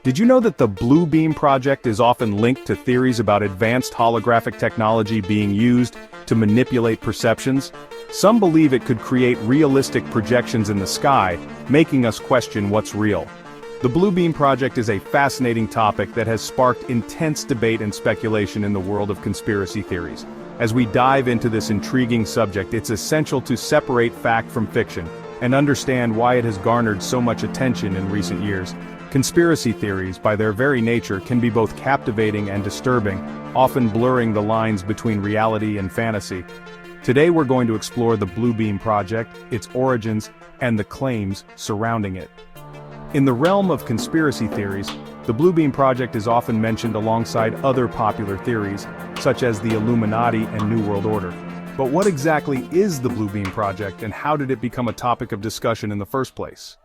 Did you know that the Blue Beam Project is often linked to theories about advanced holographic technology being used to manipulate perceptions? Some believe it could create realistic projections in the sky, making us question what's real. The Blue Beam Project is a fascinating topic that has sparked intense debate and speculation in the world of conspiracy theories. As we dive into this intriguing subject, it's essential to separate fact from fiction and understand why it has garnered so much attention in recent years. Conspiracy theories, by their very nature, can be both captivating and disturbing, often blurring the lines between reality and fantasy. Today we're going to explore the Blue Beam Project, its origins, and the claims surrounding it. In the realm of conspiracy theories, the Blue Beam Project is often mentioned alongside other popular theories, such as the Illuminati and New World Order. But what exactly is the Blue Beam Project, and how did it become a topic of discussion in the first place?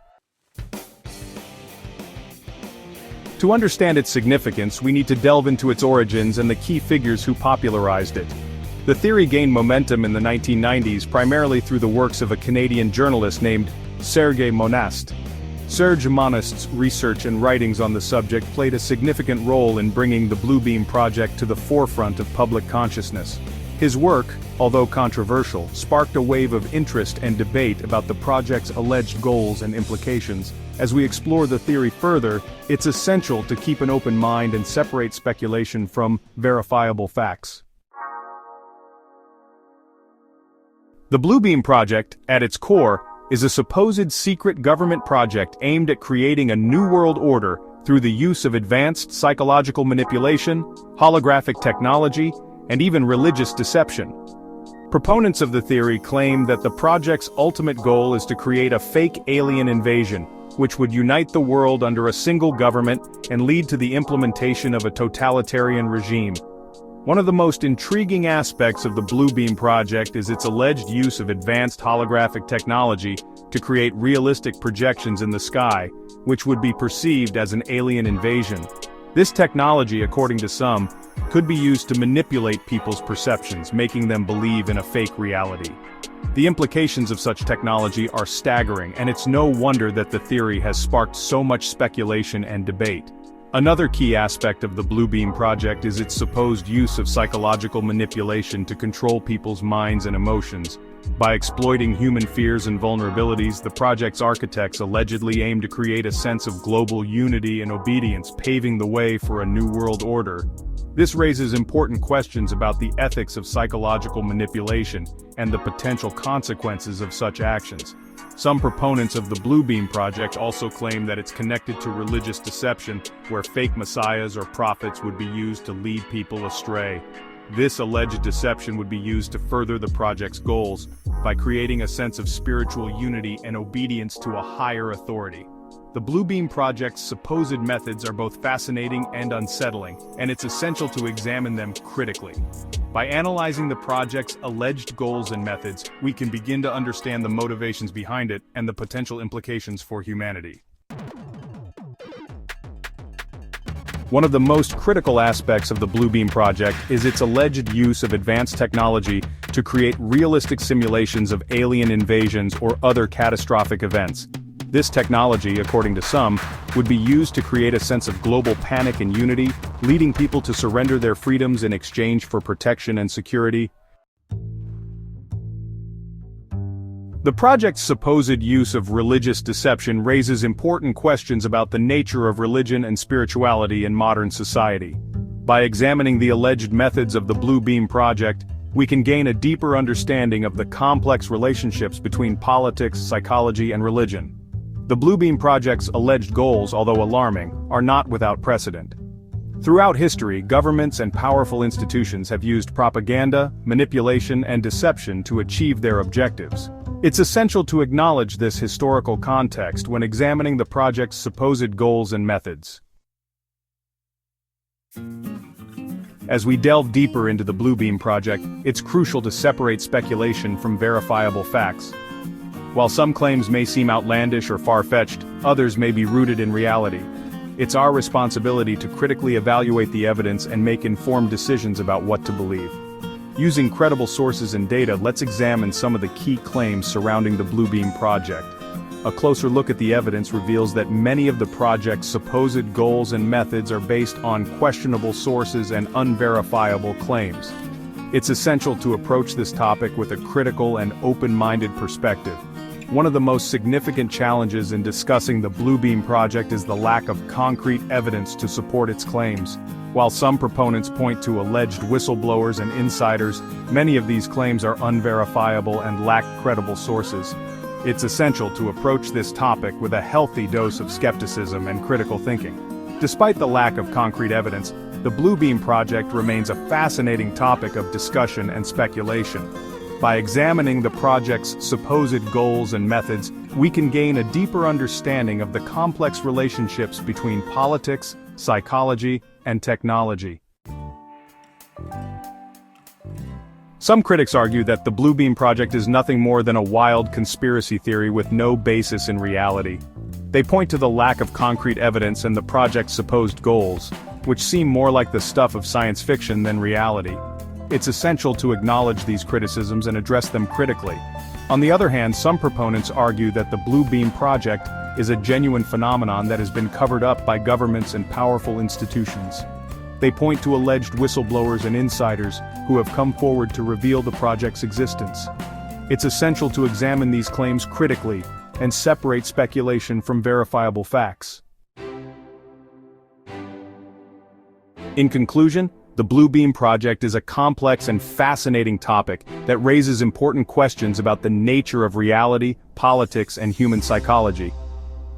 To understand its significance, we need to delve into its origins and the key figures who popularized it. The theory gained momentum in the 1990s primarily through the works of a Canadian journalist named Sergei Monast. Serge Monast's research and writings on the subject played a significant role in bringing the Blue Beam Project to the forefront of public consciousness. His work, although controversial, sparked a wave of interest and debate about the project's alleged goals and implications. As we explore the theory further, it's essential to keep an open mind and separate speculation from verifiable facts. The Blue Beam Project, at its core, is a supposed secret government project aimed at creating a new world order through the use of advanced psychological manipulation, holographic technology, and even religious deception. Proponents of the theory claim that the project's ultimate goal is to create a fake alien invasion, which would unite the world under a single government and lead to the implementation of a totalitarian regime. One of the most intriguing aspects of the Blue Beam Project is its alleged use of advanced holographic technology to create realistic projections in the sky, which would be perceived as an alien invasion. This technology, according to some, could be used to manipulate people's perceptions, making them believe in a fake reality. The implications of such technology are staggering, and it's no wonder that the theory has sparked so much speculation and debate. Another key aspect of the Blue Beam Project is its supposed use of psychological manipulation to control people's minds and emotions. By exploiting human fears and vulnerabilities, the project's architects allegedly aim to create a sense of global unity and obedience, paving the way for a new world order. This raises important questions about the ethics of psychological manipulation and the potential consequences of such actions. Some proponents of the Blue Beam Project also claim that it's connected to religious deception, where fake messiahs or prophets would be used to lead people astray. This alleged deception would be used to further the project's goals, by creating a sense of spiritual unity and obedience to a higher authority. The Blue Beam Project's supposed methods are both fascinating and unsettling, and it's essential to examine them critically. By analyzing the project's alleged goals and methods, we can begin to understand the motivations behind it and the potential implications for humanity. One of the most critical aspects of the Blue Beam Project is its alleged use of advanced technology to create realistic simulations of alien invasions or other catastrophic events. This technology, according to some, would be used to create a sense of global panic and unity, leading people to surrender their freedoms in exchange for protection and security. The project's supposed use of religious deception raises important questions about the nature of religion and spirituality in modern society. By examining the alleged methods of the Blue Beam Project, we can gain a deeper understanding of the complex relationships between politics, psychology, and religion. The Blue Beam Project's alleged goals, although alarming, are not without precedent. Throughout history, governments and powerful institutions have used propaganda, manipulation, and deception to achieve their objectives. It's essential to acknowledge this historical context when examining the project's supposed goals and methods. As we delve deeper into the Blue Beam Project, it's crucial to separate speculation from verifiable facts. While some claims may seem outlandish or far-fetched, others may be rooted in reality. It's our responsibility to critically evaluate the evidence and make informed decisions about what to believe. Using credible sources and data, let's examine some of the key claims surrounding the Blue Beam Project. A closer look at the evidence reveals that many of the project's supposed goals and methods are based on questionable sources and unverifiable claims. It's essential to approach this topic with a critical and open-minded perspective. One of the most significant challenges in discussing the Bluebeam project is the lack of concrete evidence to support its claims. While some proponents point to alleged whistleblowers and insiders, many of these claims are unverifiable and lack credible sources. It's essential to approach this topic with a healthy dose of skepticism and critical thinking. Despite the lack of concrete evidence, the Bluebeam project remains a fascinating topic of discussion and speculation. By examining the project's supposed goals and methods, we can gain a deeper understanding of the complex relationships between politics, psychology, and technology. Some critics argue that the Bluebeam project is nothing more than a wild conspiracy theory with no basis in reality. They point to the lack of concrete evidence and the project's supposed goals, which seem more like the stuff of science fiction than reality. It's essential to acknowledge these criticisms and address them critically. On the other hand, some proponents argue that the Bluebeam project is a genuine phenomenon that has been covered up by governments and powerful institutions. They point to alleged whistleblowers and insiders who have come forward to reveal the project's existence. It's essential to examine these claims critically and separate speculation from verifiable facts. In conclusion, the Bluebeam project is a complex and fascinating topic that raises important questions about the nature of reality, politics, and human psychology.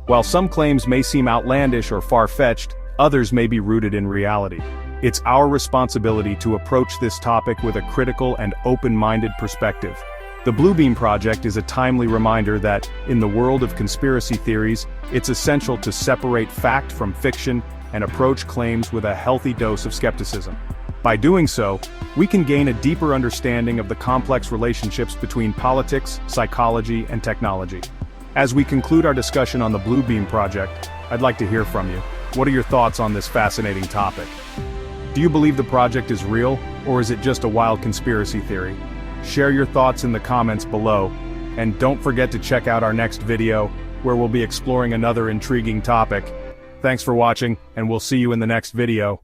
While some claims may seem outlandish or far-fetched, others may be rooted in reality. It's our responsibility to approach this topic with a critical and open-minded perspective. The Bluebeam project is a timely reminder that, in the world of conspiracy theories, it's essential to separate fact from fiction and approach claims with a healthy dose of skepticism. By doing so, we can gain a deeper understanding of the complex relationships between politics, psychology, and technology. As we conclude our discussion on the Bluebeam project, I'd like to hear from you. What are your thoughts on this fascinating topic? Do you believe the project is real, or is it just a wild conspiracy theory? Share your thoughts in the comments below, and don't forget to check out our next video, where we'll be exploring another intriguing topic. Thanks for watching, and we'll see you in the next video.